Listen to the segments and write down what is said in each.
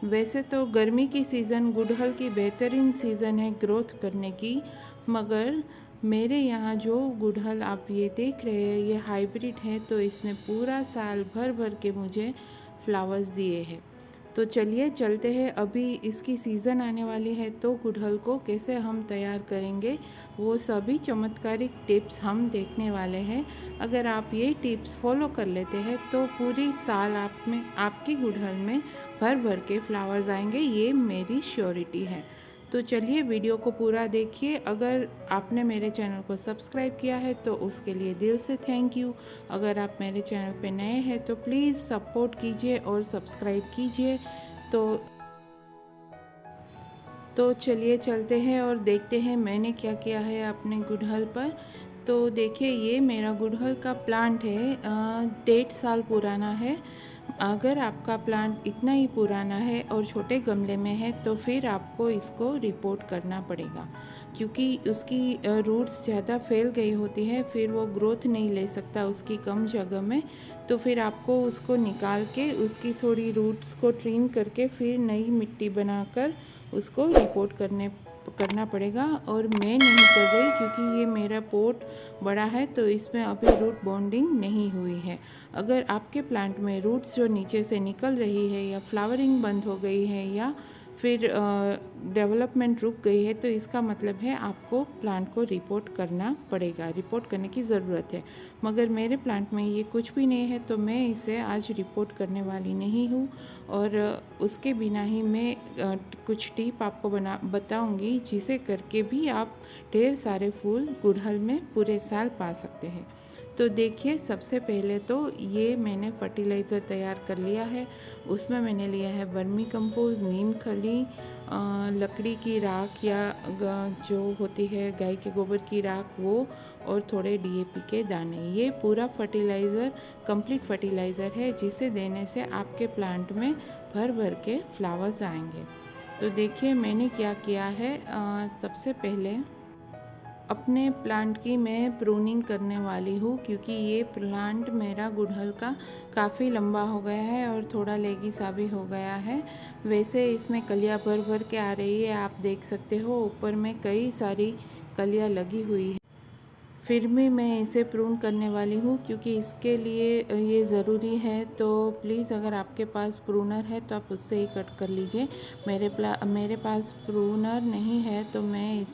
वैसे तो गर्मी की सीज़न गुड़हल की बेहतरीन सीज़न है ग्रोथ करने की, मगर मेरे यहाँ जो गुड़हल आप ये देख रहे हैं ये हाइब्रिड है, तो इसने पूरा साल भर भर के मुझे फ्लावर्स दिए हैं। तो चलिए चलते हैं, अभी इसकी सीज़न आने वाली है तो गुड़हल को कैसे हम तैयार करेंगे वो सभी चमत्कारिक टिप्स हम देखने वाले हैं। अगर आप ये टिप्स फॉलो कर लेते हैं तो पूरी साल आपकी गुड़हल में भर भर के फ्लावर्स आएंगे, ये मेरी श्योरिटी है। तो चलिए वीडियो को पूरा देखिए। अगर आपने मेरे चैनल को सब्सक्राइब किया है तो उसके लिए दिल से थैंक यू। अगर आप मेरे चैनल पे नए हैं तो प्लीज़ सपोर्ट कीजिए और सब्सक्राइब कीजिए। तो चलिए चलते हैं और देखते हैं मैंने क्या किया है अपने गुड़हल पर। तो देखिए ये मेरा गुड़हल का प्लांट है, 1.5 साल पुराना है। अगर आपका प्लांट इतना ही पुराना है और छोटे गमले में है तो फिर आपको इसको रिपोर्ट करना पड़ेगा, क्योंकि उसकी रूट्स ज़्यादा फैल गई होती है, फिर वो ग्रोथ नहीं ले सकता उसकी कम जगह में। तो फिर आपको उसको निकाल के उसकी थोड़ी रूट्स को ट्रिम करके फिर नई मिट्टी बनाकर उसको रिपोर्ट करना पड़ेगा। और मैं नहीं कर रही क्योंकि ये मेरा पॉट बड़ा है तो इसमें अभी रूट बॉन्डिंग नहीं हुई है। अगर आपके प्लांट में रूट्स जो नीचे से निकल रही है या फ्लावरिंग बंद हो गई है या फिर डेवलपमेंट रुक गई है तो इसका मतलब है आपको प्लांट को रिपोर्ट करना पड़ेगा, रिपोर्ट करने की ज़रूरत है। मगर मेरे प्लांट में ये कुछ भी नहीं है तो मैं इसे आज रिपोर्ट करने वाली नहीं हूँ। और उसके बिना ही मैं कुछ टिप आपको बताऊँगी जिसे करके भी आप ढेर सारे फूल गुड़हल में पूरे साल पा सकते हैं। तो देखिए सबसे पहले तो ये मैंने फर्टिलाइज़र तैयार कर लिया है। उसमें मैंने लिया है वर्मी कंपोज, नीम खली, लकड़ी की राख या जो होती है गाय के गोबर की राख वो, और थोड़े डीएपी के दाने। ये पूरा फर्टिलाइज़र कंप्लीट फर्टिलाइज़र है जिसे देने से आपके प्लांट में भर भर के फ्लावर्स आएंगे। तो देखिए मैंने क्या किया है, सबसे पहले अपने प्लांट की मैं प्रूनिंग करने वाली हूँ, क्योंकि ये प्लांट मेरा गुड़हल का काफ़ी लंबा हो गया है और थोड़ा लेगी सा भी हो गया है। वैसे इसमें कलियाँ भर भर के आ रही है, आप देख सकते हो ऊपर में कई सारी कलियाँ लगी हुई है। फिर भी मैं इसे प्रून करने वाली हूँ क्योंकि इसके लिए ये ज़रूरी है। तो प्लीज़ अगर आपके पास प्रूनर है तो आप उससे ही कट कर लीजिए। मेरे पास प्रूनर नहीं है तो मैं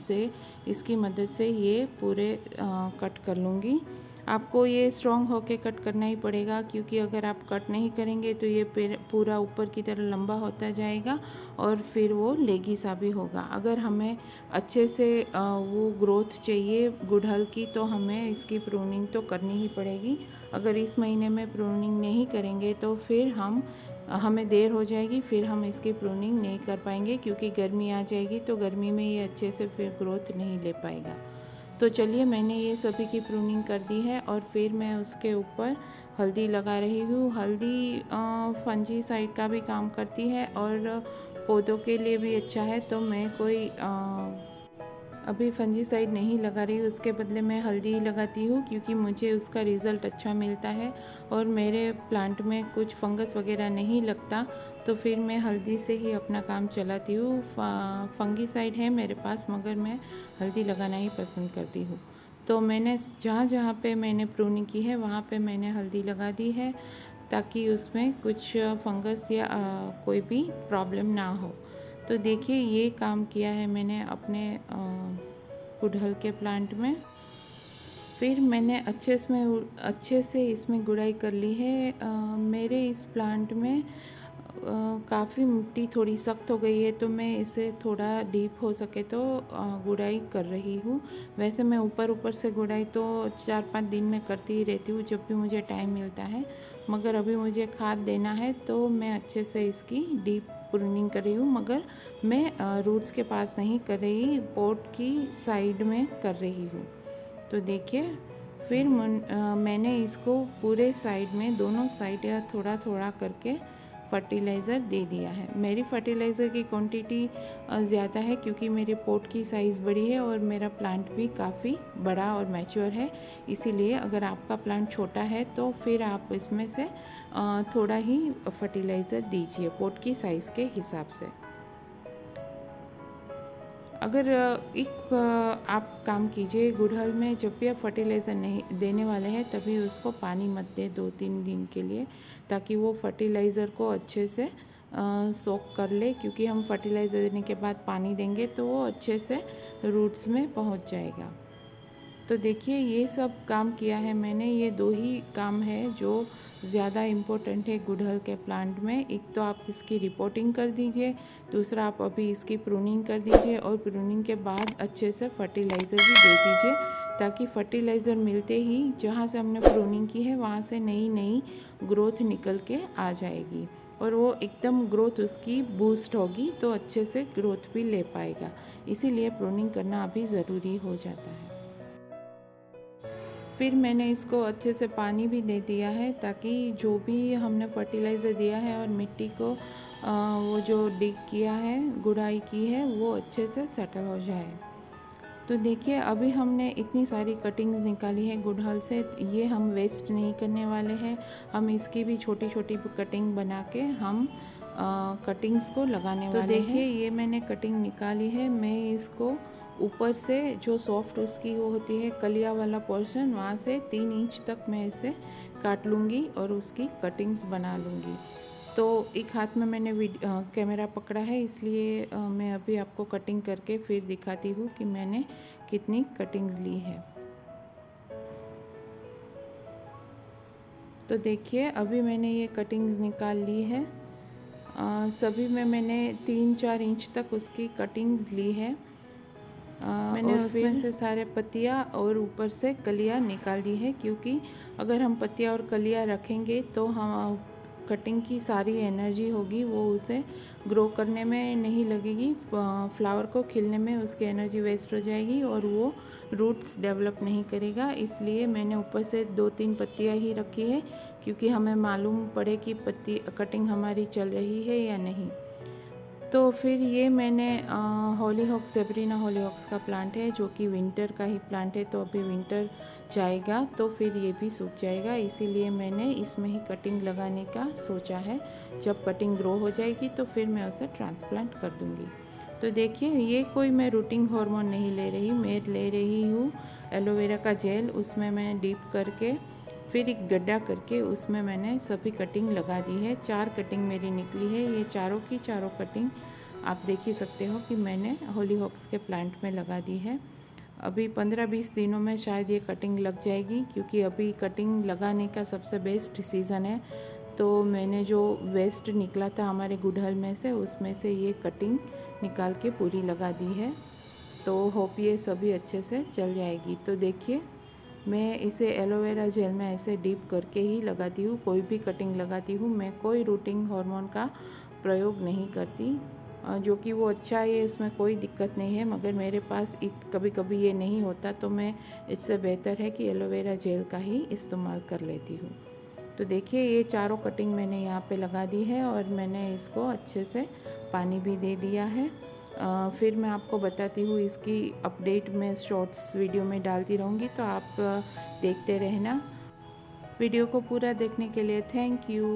इसकी मदद से ये पूरे कट कर लूँगी। आपको ये स्ट्रॉन्ग होके कट करना ही पड़ेगा, क्योंकि अगर आप कट नहीं करेंगे तो ये पूरा ऊपर की तरह लंबा होता जाएगा और फिर वो लेगी सा भी होगा। अगर हमें अच्छे से वो ग्रोथ चाहिए गुड़हल की तो हमें इसकी प्रूनिंग तो करनी ही पड़ेगी। अगर इस महीने में प्रूनिंग नहीं करेंगे तो फिर हमें देर हो जाएगी, फिर हम इसकी प्रूनिंग नहीं कर पाएंगे, क्योंकि गर्मी आ जाएगी तो गर्मी में ये अच्छे से फिर ग्रोथ नहीं ले पाएगा। तो चलिए मैंने ये सभी की प्रूनिंग कर दी है और फिर मैं उसके ऊपर हल्दी लगा रही हूँ। हल्दी फंजीसाइड का भी काम करती है और पौधों के लिए भी अच्छा है, तो मैं कोई अभी फंजीसाइड नहीं लगा रही हूँ, उसके बदले मैं हल्दी लगाती हूँ क्योंकि मुझे उसका रिज़ल्ट अच्छा मिलता है और मेरे प्लांट में कुछ फंगस वगैरह नहीं लगता, तो फिर मैं हल्दी से ही अपना काम चलाती हूँ। फंगीसाइड है मेरे पास मगर मैं हल्दी लगाना ही पसंद करती हूँ। तो मैंने जहाँ जहाँ पे मैंने प्रूनिंग की है वहाँ पे मैंने हल्दी लगा दी है, ताकि उसमें कुछ फंगस या कोई भी प्रॉब्लम ना हो। तो देखिए ये काम किया है मैंने अपने गुड़हल के प्लांट में। फिर मैंने अच्छे से इसमें गुड़ाई कर ली है। मेरे इस प्लांट में काफ़ी मिट्टी थोड़ी सख्त हो गई है, तो मैं इसे थोड़ा डीप हो सके तो गुड़ाई कर रही हूँ। वैसे मैं ऊपर से गुड़ाई तो 4-5 दिन में करती ही रहती हूँ जब भी मुझे टाइम मिलता है, मगर अभी मुझे खाद देना है तो मैं अच्छे से इसकी डीप प्रूनिंग कर रही हूँ। मगर मैं रूट्स के पास नहीं कर रही, पॉट की साइड में कर रही हूँ। तो देखिए फिर मैंने इसको पूरे साइड में दोनों साइड या थोड़ा थोड़ा करके फर्टिलाइज़र दे दिया है। मेरी फर्टिलाइज़र की क्वांटिटी ज़्यादा है क्योंकि मेरे पॉट की साइज़ बड़ी है और मेरा प्लांट भी काफ़ी बड़ा और मैच्योर है। इसीलिए अगर आपका प्लांट छोटा है तो फिर आप इसमें से थोड़ा ही फर्टिलाइज़र दीजिए पॉट की साइज़ के हिसाब से। अगर आप काम कीजिए, गुड़हल में जब भी आप फर्टिलाइज़र नहीं देने वाले हैं तभी उसको पानी मत दें 2-3 दिन के लिए, ताकि वो फर्टिलाइज़र को अच्छे से सोक कर ले, क्योंकि हम फर्टिलाइज़र देने के बाद पानी देंगे तो वो अच्छे से रूट्स में पहुंच जाएगा। तो देखिए ये सब काम किया है मैंने। ये 2 ही काम है जो ज़्यादा इम्पोर्टेंट है गुड़हल के प्लांट में। एक तो आप इसकी रिपोर्टिंग कर दीजिए, दूसरा आप अभी इसकी प्रूनिंग कर दीजिए और प्रूनिंग के बाद अच्छे से फर्टिलाइज़र भी दे दीजिए, ताकि फर्टिलाइज़र मिलते ही जहाँ से हमने प्रूनिंग की है वहाँ से नई नई ग्रोथ निकल के आ जाएगी और वो एकदम ग्रोथ उसकी बूस्ट होगी, तो अच्छे से ग्रोथ भी ले पाएगा। इसीलिए प्रूनिंग करना अभी ज़रूरी हो जाता है। फिर मैंने इसको अच्छे से पानी भी दे दिया है, ताकि जो भी हमने फर्टिलाइज़र दिया है और मिट्टी को वो जो डिग किया है, गुड़ाई की है, वो अच्छे से सेटल हो जाए। तो देखिए अभी हमने इतनी सारी कटिंग्स निकाली है गुड़हल से, ये हम वेस्ट नहीं करने वाले हैं। हम इसकी भी छोटी छोटी कटिंग बना के हम कटिंग्स को लगाने वाले हैं। तो देखिए ये मैंने कटिंग निकाली है। मैं इसको ऊपर से जो सॉफ्ट उसकी वो होती है कलिया वाला पोर्शन, वहाँ से 3 इंच तक मैं इसे काट लूँगी और उसकी कटिंग्स बना लूँगी। तो एक हाथ में मैंने कैमरा पकड़ा है, इसलिए मैं अभी आपको कटिंग करके फिर दिखाती हूँ कि मैंने कितनी कटिंग्स ली है। तो देखिए अभी मैंने ये कटिंग्स निकाल ली है। सभी में मैंने 3-4 इंच तक उसकी कटिंग्स ली है। मैंने उसमें से सारे पत्तियाँ और ऊपर से कलियाँ निकाल दी है, क्योंकि अगर हम पत्तियाँ और कलियाँ रखेंगे तो हम कटिंग की सारी एनर्जी होगी वो उसे ग्रो करने में नहीं लगेगी, फ्लावर को खिलने में उसकी एनर्जी वेस्ट हो जाएगी और वो रूट्स डेवलप नहीं करेगा। इसलिए मैंने ऊपर से 2-3 पत्तियाँ ही रखी है, क्योंकि हमें मालूम पड़े कि पत्ती कटिंग हमारी चल रही है या नहीं। तो फिर ये मैंने हॉलीहॉक्स, सेब्रिना हॉलीहॉक्स का प्लांट है जो कि विंटर का ही प्लांट है। तो अभी विंटर जाएगा तो फिर ये भी सूख जाएगा, इसीलिए मैंने इसमें ही कटिंग लगाने का सोचा है। जब कटिंग ग्रो हो जाएगी तो फिर मैं उसे ट्रांसप्लांट कर दूँगी। तो देखिए ये कोई मैं रूटिंग हार्मोन नहीं ले रही, मैं ले रही हूँ एलोवेरा का जेल। उसमें मैं डीप करके फिर एक गड्ढा करके उसमें मैंने सभी कटिंग लगा दी है। 4 कटिंग मेरी निकली है। ये चारों की चारों कटिंग आप देख ही सकते हो कि मैंने हॉलीहॉक्स के प्लांट में लगा दी है। अभी 15-20 दिनों में शायद ये कटिंग लग जाएगी, क्योंकि अभी कटिंग लगाने का सबसे बेस्ट सीज़न है। तो मैंने जो वेस्ट निकला था हमारे गुड़हल में से, उसमें से ये कटिंग निकाल के पूरी लगा दी है। तो होप ये सभी अच्छे से चल जाएगी। तो देखिए मैं इसे एलोवेरा जेल में ऐसे डीप करके ही लगाती हूँ। कोई भी कटिंग लगाती हूँ मैं कोई रूटिंग हार्मोन का प्रयोग नहीं करती, जो कि वो अच्छा है, इसमें कोई दिक्कत नहीं है। मगर मेरे पास कभी कभी ये नहीं होता, तो मैं इससे बेहतर है कि एलोवेरा जेल का ही इस्तेमाल कर लेती हूँ। तो देखिए ये चारों कटिंग मैंने यहाँ पे लगा दी है और मैंने इसको अच्छे से पानी भी दे दिया है। फिर मैं आपको बताती हूँ, इसकी अपडेट मैं शॉर्ट्स वीडियो में डालती रहूँगी, तो आप देखते रहना। वीडियो को पूरा देखने के लिए थैंक यू।